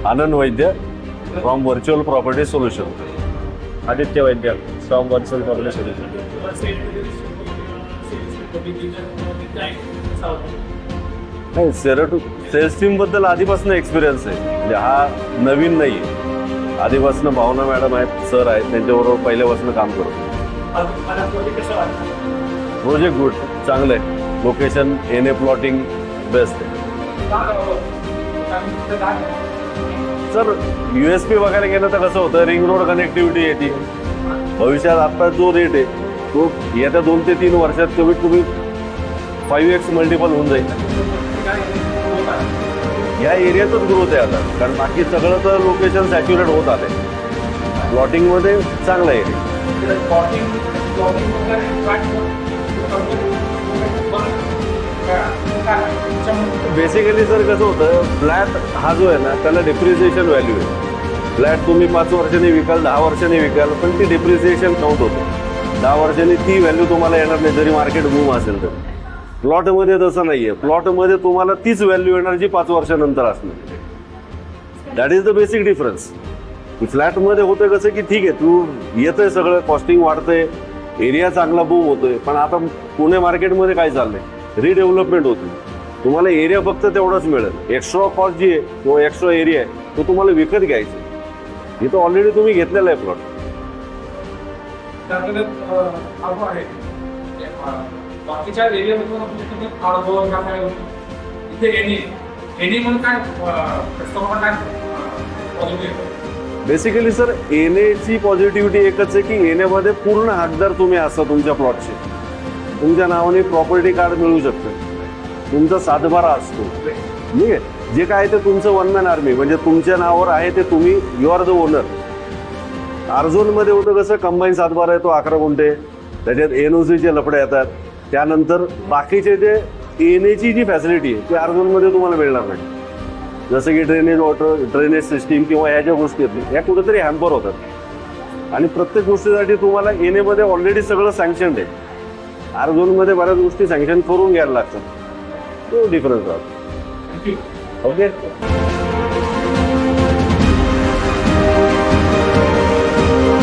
Anand Vaidya from virtual property solution. Aditya Vaidya from virtual property solution. नाही, cells team बद्दल आधीपासून experience आहे, म्हणजे हा नवीन नाही आहे. आधीपासून भावना मॅडम आहेत, सर आहेत, त्यांच्याबरोबर पहिल्यापासून काम करतो. प्रोजेक्ट गुड, चांगलं आहे. लोकेशन एनए प्लॉटिंग बेस्ट आहे. सर USP बघायला गेलं तर कसं होतं, रिंग रोड कनेक्टिव्हिटी येते. भविष्यात आता जो रेट आहे तो येत्या 2 ते 3 वर्षात कमीत कमी 5x मल्टिपल होऊन जाईल. या एरियातच ग्रोथ आहे आता, कारण बाकी सगळं तर लोकेशन सॅच्युरेट होत आले. प्लॉटिंगमध्ये चांगलं आहे. बेसिकली सर कसं होतं, फ्लॅट हा जो आहे ना त्याला डिप्रिसिएशन व्हॅल्यू आहे. फ्लॅट तुम्ही 5 वर्षांनी विकाल, 10 वर्षांनी विकाल, पण ती डिप्रिसिएशन काउंट होते. 10 वर्षांनी ती व्हॅल्यू तुम्हाला येणार नाही जरी मार्केट बूम असेल तर. प्लॉटमध्ये तसं नाही आहे. प्लॉटमध्ये तुम्हाला तीच व्हॅल्यू येणार जी 5 वर्षानंतर असणार. That is the basic difference. फ्लॅटमध्ये होतं कसं की ठीक आहे, तू येतंय सगळं, कॉस्टिंग वाढतंय, एरिया चांगला बूम होतोय, पण आता पुणे मार्केटमध्ये काय चाललंय, रिडेव्हलपमेंट होते. तुम्हाला एरिया फक्त तेवढाच मिळेल. एक्स्ट्रा कॉस्ट जी आहे किंवा एक्स्ट्रा एरिया आहे तो तुम्हाला विकत घ्यायचा. इथं ऑलरेडी तुम्ही घेतलेला आहे प्लॉट. बाकीच्या एरियामधून बेसिकली सर एनएची पॉझिटिव्हिटी एकच आहे की एनएमध्ये पूर्ण हकदार तुम्ही असता तुमच्या प्लॉटचे. तुमच्या नावाने प्रॉपर्टी कार्ड मिळू शकतं, तुमचा सातबारा असतो. ठीक आहे, जे काय ते तुमचं वन मॅन आर्मी, म्हणजे तुमच्या नावावर आहे ते तुम्ही, यू आर द ओनर. आरझोनमध्ये होतं कसं, कंबाईन सातबारा येतो 11 गुंठे, त्याच्यात एनओसीचे लफडे येतात. त्यानंतर बाकीचे जे एनएची जी फॅसिलिटी आहे ती आरझोनमध्ये तुम्हाला मिळणार नाही. जसं की ड्रेनेज वॉटर, ड्रेनेज सिस्टीम किंवा ह्या ज्या गोष्टी आहेत या कुठेतरी हॅम्पर होतात. आणि प्रत्येक गोष्टीसाठी तुम्हाला एनएमध्ये ऑलरेडी सगळं सँक्शन्ड आहे. आरझोनमध्ये बऱ्याच गोष्टी सँक्शन करून घ्यायला लागतात. तो डिफरन्स राहतो. थँक्यू. ओके.